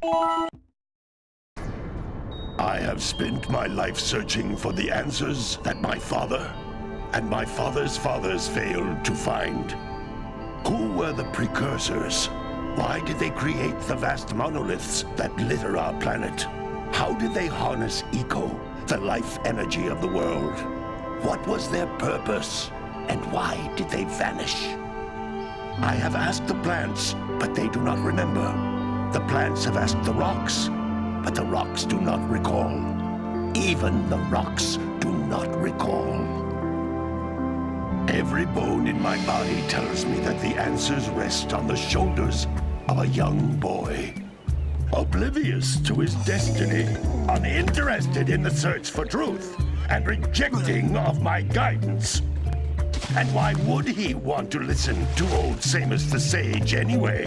I have spent my life searching for the answers that my father and my father's fathers failed to find. Who were the Precursors? Why did they create the vast monoliths that litter our planet? How did they harness eco, the life energy of the world? What was their purpose? And why did they vanish? I have asked the plants, but they do not remember. The plants have asked the rocks, but the rocks do not recall. Even the rocks do not recall. Every bone in my body tells me that the answers rest on the shoulders of a young boy. Oblivious to his destiny, uninterested in the search for truth, and rejecting of my guidance. And why would he want to listen to old Samos the Sage anyway?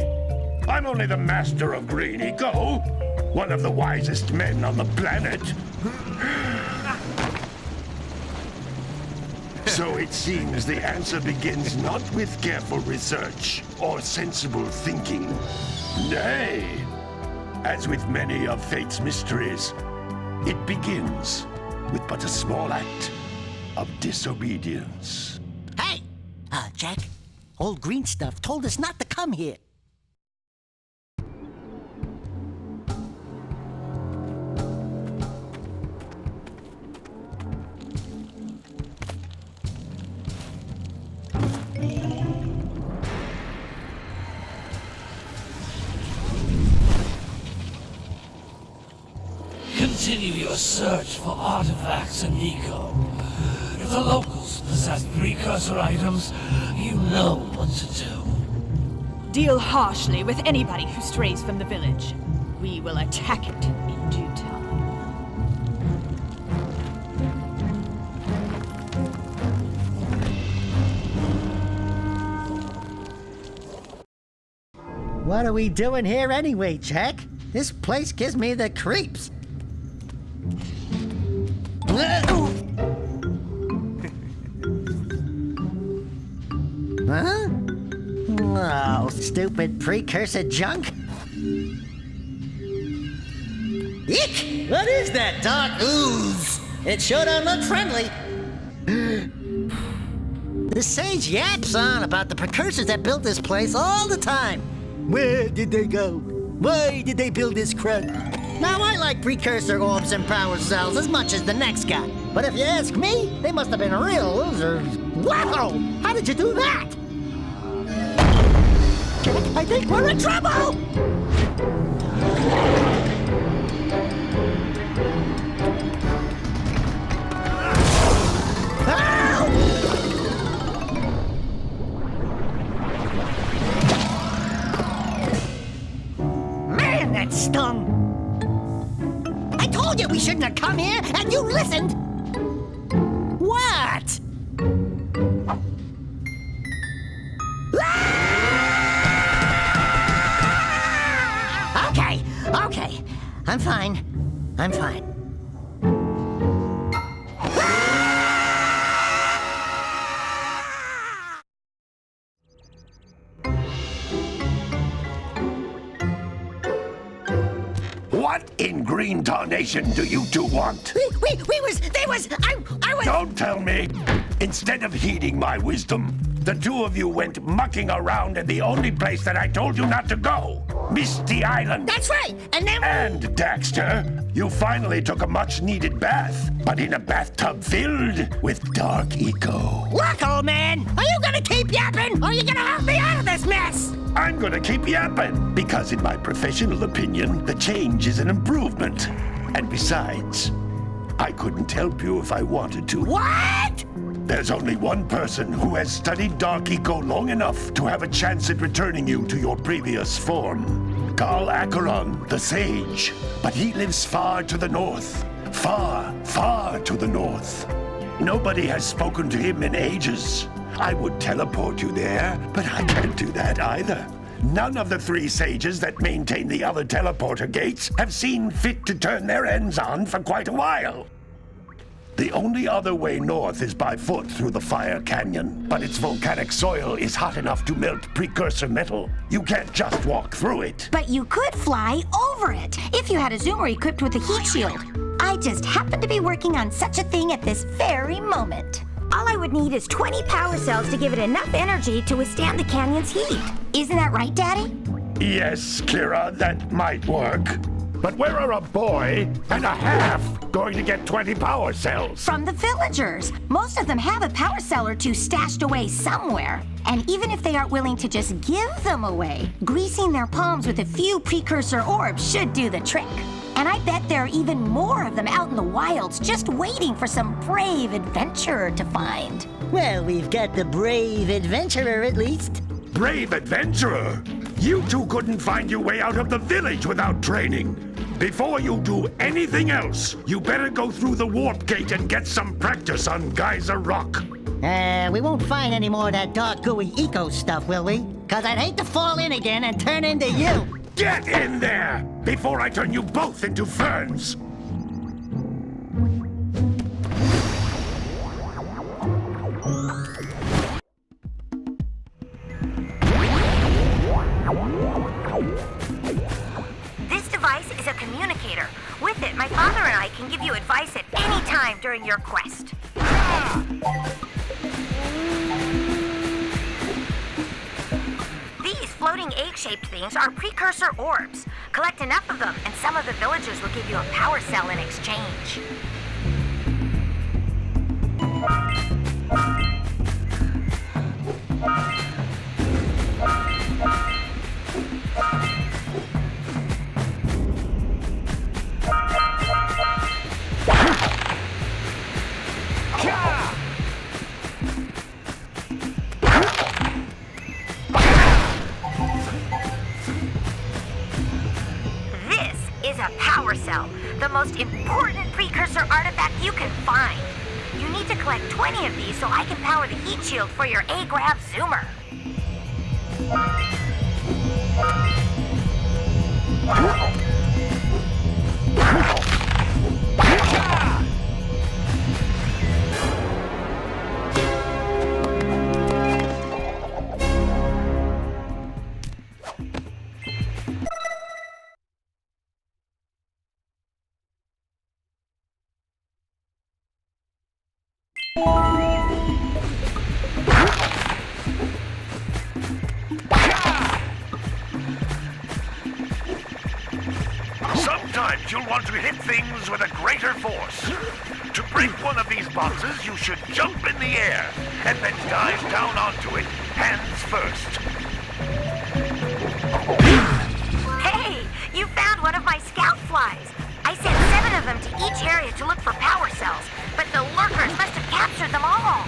I'm only the master of green eco, one of the wisest men on the planet. So it seems the answer begins not with careful research or sensible thinking. Nay, as with many of fate's mysteries, it begins with but a small act of disobedience. Hey! Jack, old green stuff told us not to come here. Continue your search for artifacts and eco. If the locals possess precursor items, you know what to do. Deal harshly with anybody who strays from the village. We will attack it in due time. What are we doing here anyway, Jack? This place gives me the creeps. Huh? Oh, stupid precursor junk. Eek! What is that dark ooze? It sure don't look friendly. The sage yaps on about the precursors that built this place all the time. Where did they go? Why did they build this crud? Now, I like precursor orbs and power cells as much as the next guy. But if you ask me, they must have been real losers. Wow! How did you do that? Jack, I think we're in trouble! Man, that stung! I told you we shouldn't have come here, and you listened! What? Okay. I'm fine. What in green tarnation do you two want? I was... Don't tell me! Instead of heeding my wisdom, the two of you went mucking around in the only place that I told you not to go. Misty Island. That's right, and then... And, Daxter, you finally took a much-needed bath, but in a bathtub filled with dark eco. Look, old man, are you gonna keep yapping, or are you gonna help me out of this mess? I'm gonna keep yapping, because in my professional opinion, the change is an improvement. And besides, I couldn't help you if I wanted to. What? There's only one person who has studied dark eco long enough to have a chance at returning you to your previous form. Gol Acheron, the sage. But he lives far to the north. Far, far to the north. Nobody has spoken to him in ages. I would teleport you there, but I can't do that either. None of the three sages that maintain the other teleporter gates have seen fit to turn their ends on for quite a while. The only other way north is by foot through the Fire Canyon, but its volcanic soil is hot enough to melt precursor metal. You can't just walk through it. But you could fly over it if you had a zoomer equipped with a heat shield. I just happen to be working on such a thing at this very moment. All I would need is 20 power cells to give it enough energy to withstand the canyon's heat. Isn't that right, Daddy? Yes, Kira, that might work. But where are a boy and a half going to get 20 power cells? From the villagers. Most of them have a power cell or two stashed away somewhere. And even if they aren't willing to just give them away, greasing their palms with a few precursor orbs should do the trick. And I bet there are even more of them out in the wilds just waiting for some brave adventurer to find. Well, we've got the brave adventurer at least. Brave adventurer? You two couldn't find your way out of the village without training. Before you do anything else, you better go through the warp gate and get some practice on Geyser Rock. We won't find any more of that dark gooey eco stuff, will we? 'Cause I'd hate to fall in again and turn into you. Get in there before I turn you both into ferns. This device is a communicator. With it, my father and I can give you advice at any time during your quest. These floating egg-shaped things are precursor orbs. Collect enough of them, and some of the villagers will give you a power cell in exchange. Cell, the most important precursor artifact you can find. You need to collect 20 of these so I can power the heat shield for your A-Grav zoomer. Sometimes you'll want to hit things with a greater force. To break one of these boxes, you should jump in the air and then dive down onto it, hands first. Hey, you found one of my scout flies. I sent 7 of them to each area to look for power cells, but the lurkers must have captured them all.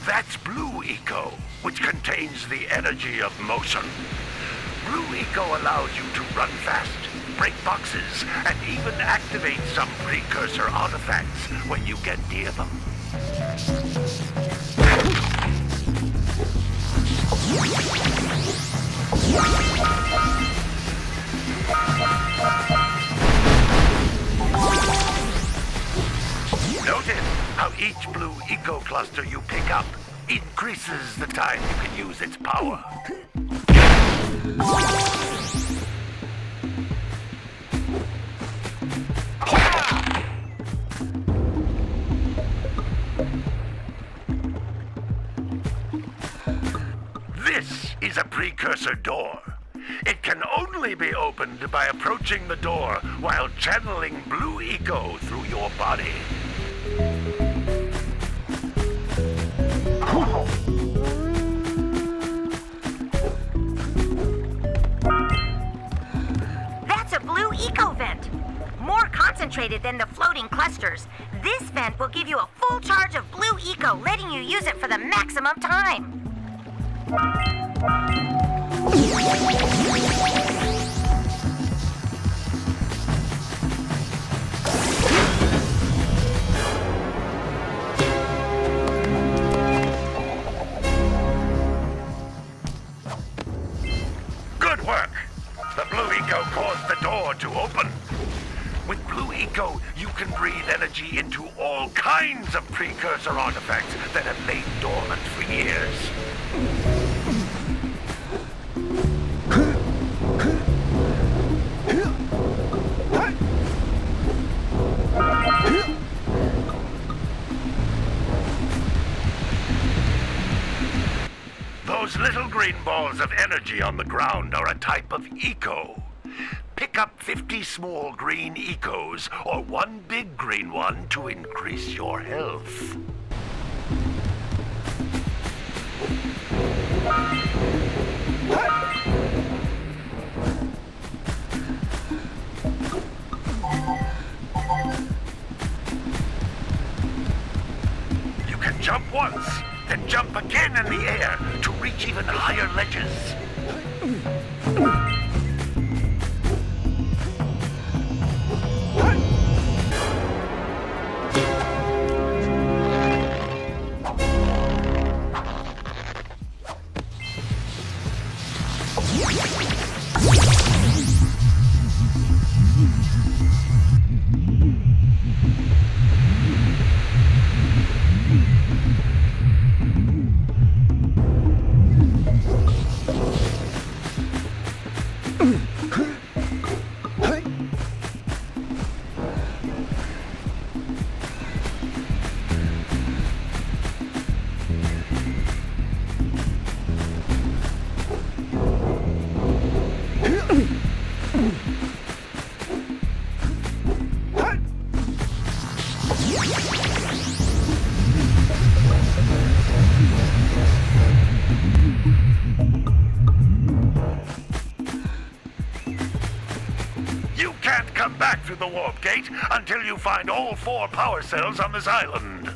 That's blue eco, which contains the energy of motion. Blue eco allows you to run fast, break boxes, and even activate some precursor artifacts when you get near them. Notice how each blue eco cluster you pick up increases the time you can use its power. This is a precursor door. It can only be opened by approaching the door while channeling blue eco through your body. activated than the floating clusters. This vent will give you a full charge of blue eco, letting you use it for the maximum time. Good work! The blue eco caused the door to open. With blue eco, you can breathe energy into all kinds of precursor artifacts that have lain dormant for years. Those little green balls of energy on the ground are a type of eco. Pick up 50 small green ecos or one big green one to increase your health. You can jump once, then jump again in the air to reach even higher ledges. You can't come back through the warp gate until you find all 4 power cells on this island.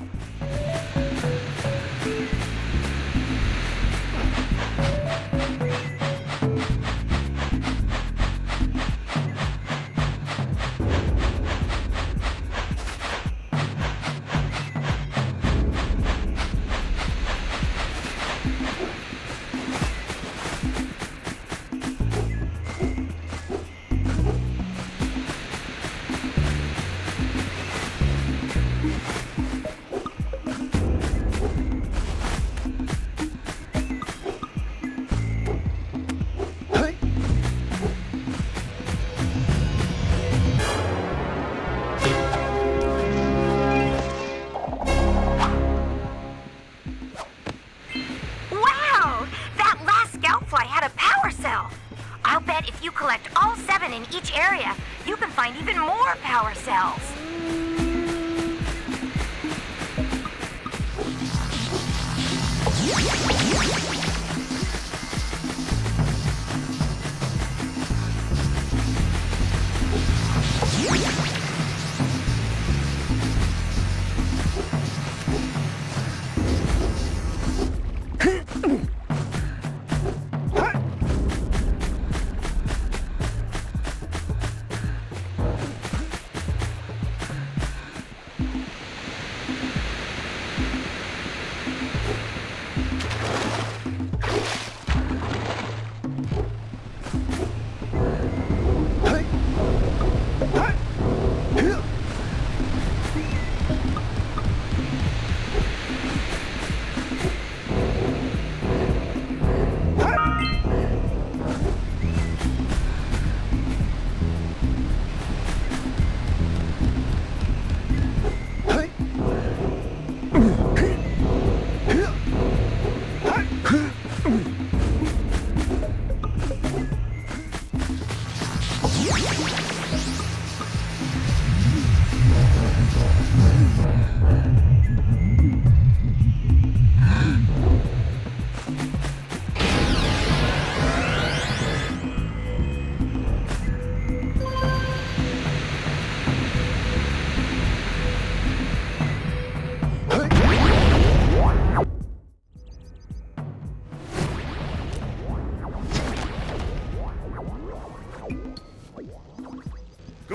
collect all 7 in each area, you can find even more power cells.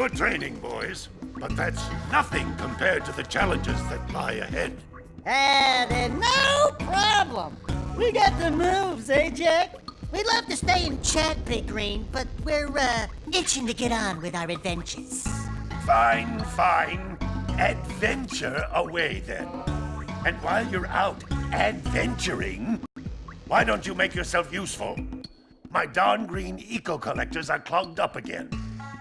Good training, boys. But that's nothing compared to the challenges that lie ahead. Then no problem. We got the moves, eh, Jak? We'd love to stay and chat, Big Green, but we're, itching to get on with our adventures. Fine, fine. Adventure away, then. And while you're out adventuring, why don't you make yourself useful? My darn green eco-collectors are clogged up again.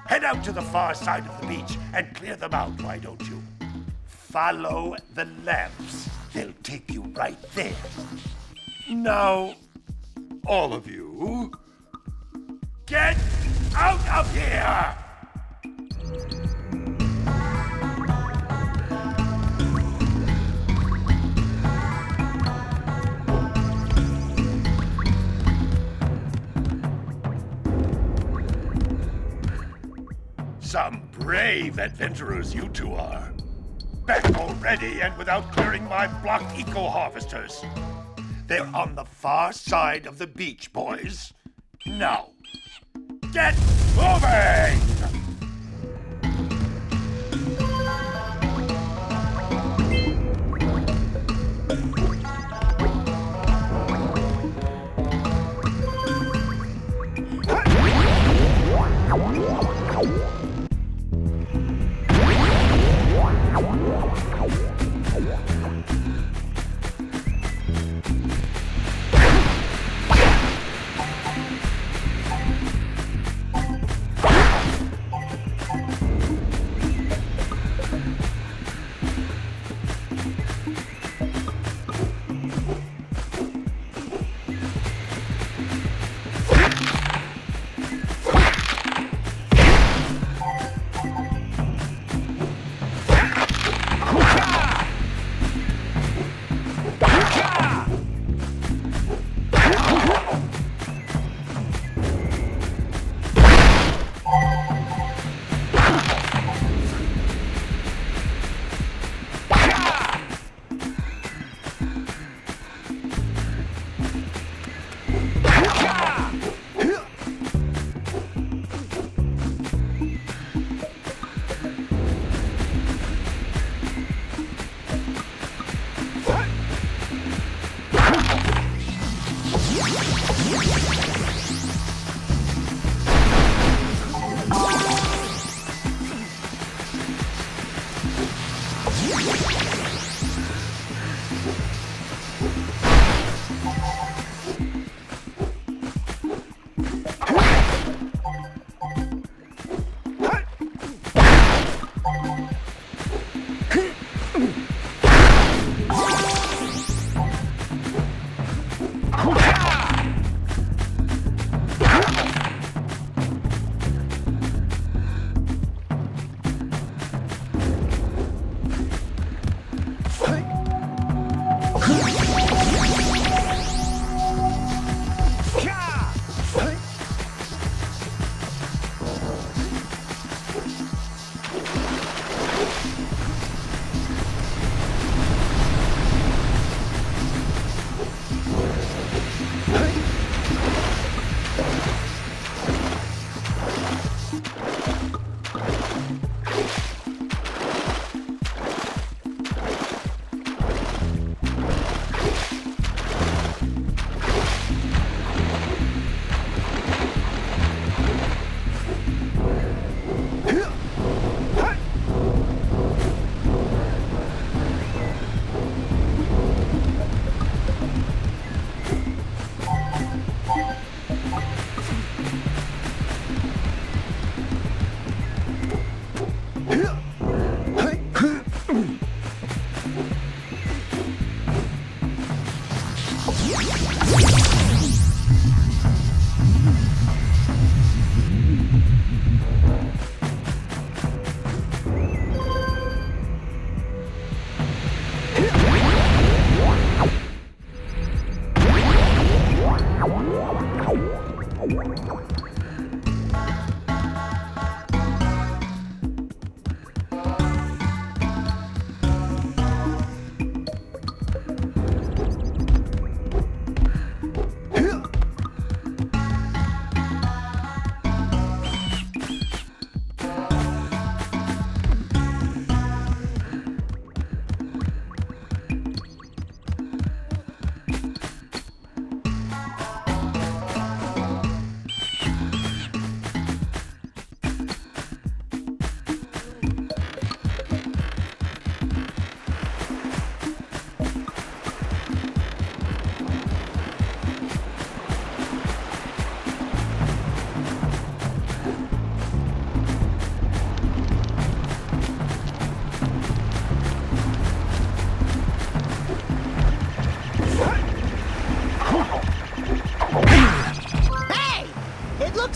Head out to the far side of the beach and clear them out, why don't you? Follow the lamps. They'll take you right there. Now, all of you, get out of here! Some brave adventurers you two are. Back already and without clearing my block eco-harvesters. They're on the far side of the beach, boys. Now, get moving!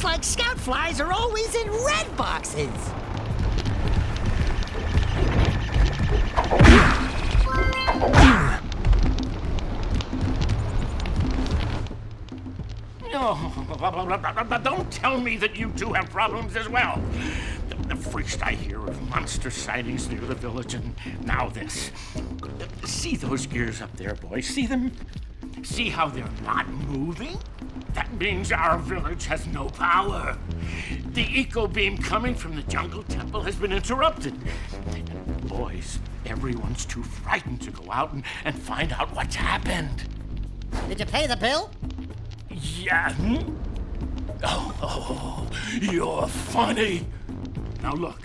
Looks like scout flies are always in red boxes. No, don't tell me that you two have problems as well. First I hear of monster sightings near the village, and now this. See those gears up there, boys? See them? See how they're not moving? That means our village has no power. The eco beam coming from the jungle temple has been interrupted. And boys, everyone's too frightened to go out and find out what's happened. Did you pay the bill? Yeah. Oh, you're funny. Now look,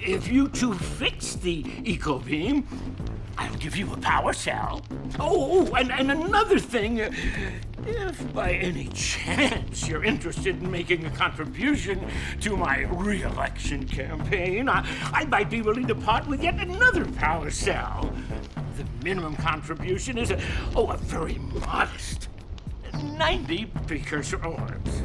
if you two fix the eco beam, I'll give you a power cell. Oh, and another thing, if by any chance you're interested in making a contribution to my re-election campaign, I might be willing to part with yet another power cell. The minimum contribution is a very modest 90 precursor orbs.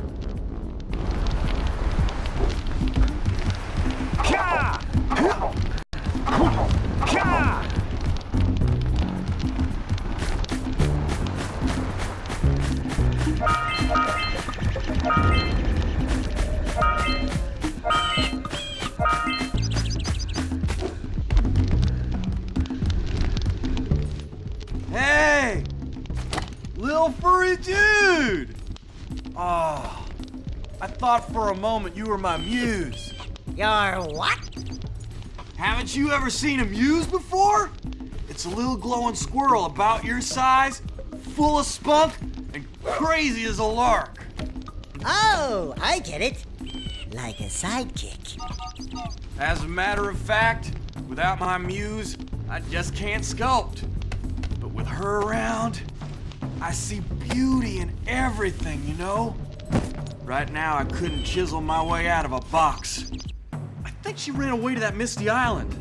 Hey! Little furry dude! Oh, I thought for a moment you were my muse. Your what? Haven't you ever seen a muse before? It's a little glowing squirrel about your size, full of spunk, and crazy as a lark. Oh, I get it. Like a sidekick. As a matter of fact, without my muse, I just can't sculpt. But with her around, I see beauty in everything, you know? Right now, I couldn't chisel my way out of a box. I think she ran away to that Misty Island.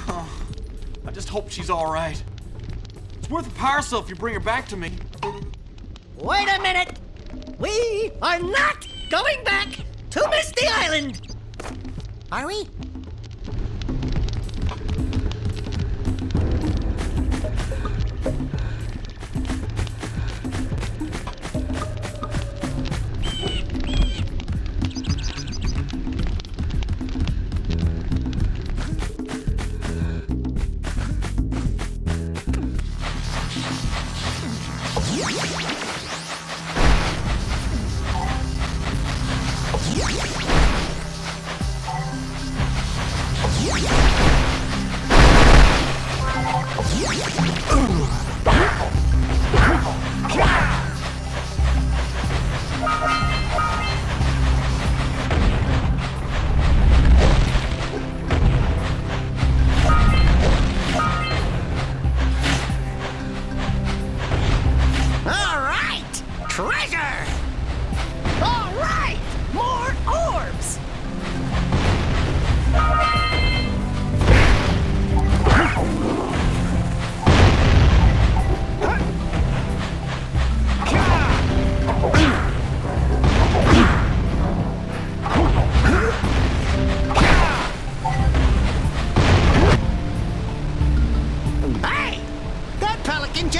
I just hope she's all right. It's worth a power cell if you bring her back to me. Wait a minute! We are not going back to Misty Island! Are we?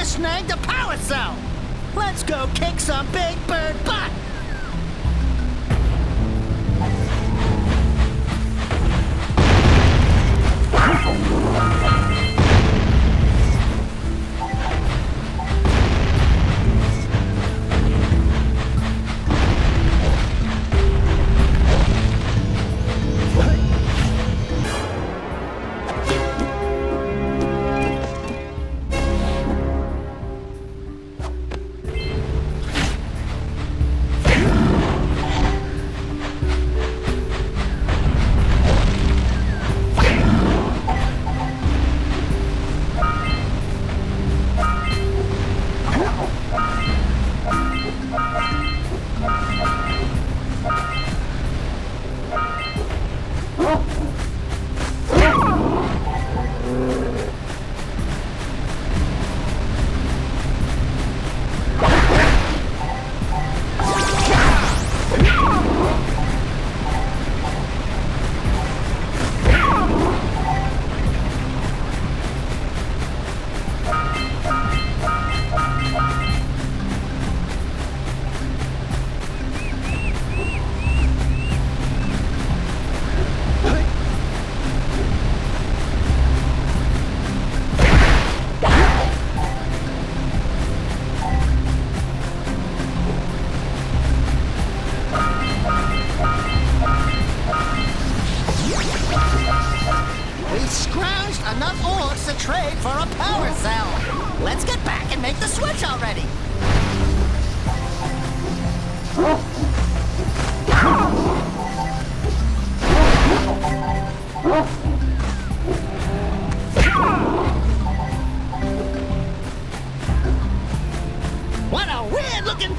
Snagged a power cell! Let's go kick some big bird butt!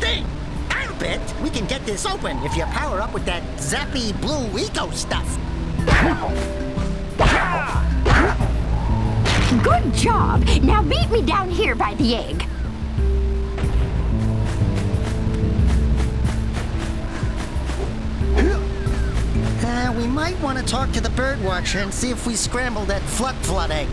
thing. I'll bet we can get this open if you power up with that zappy blue eco stuff. Good job. Now meet me down here by the egg. We might want to talk to the bird watcher and see if we scramble that flood egg.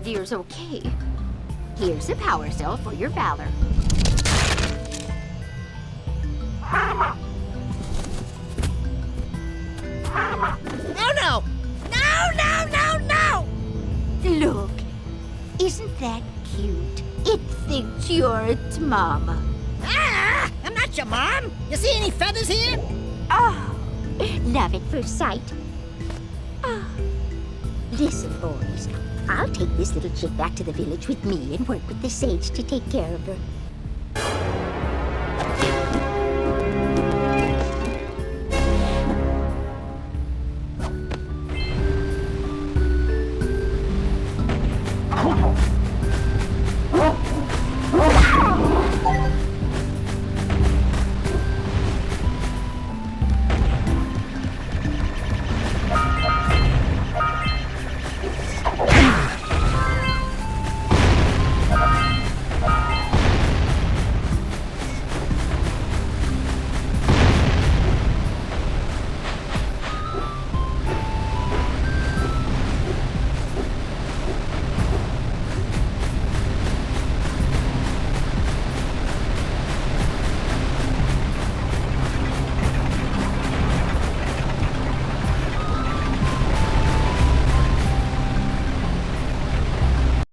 Deer's okay. Here's a power cell for your valor. Oh no! No! Look, isn't that cute? It thinks you're its mama. Ah! I'm not your mom! You see any feathers here? Oh, love at first sight. Oh. Listen, boys. I'll take this little chick back to the village with me and work with the sage to take care of her.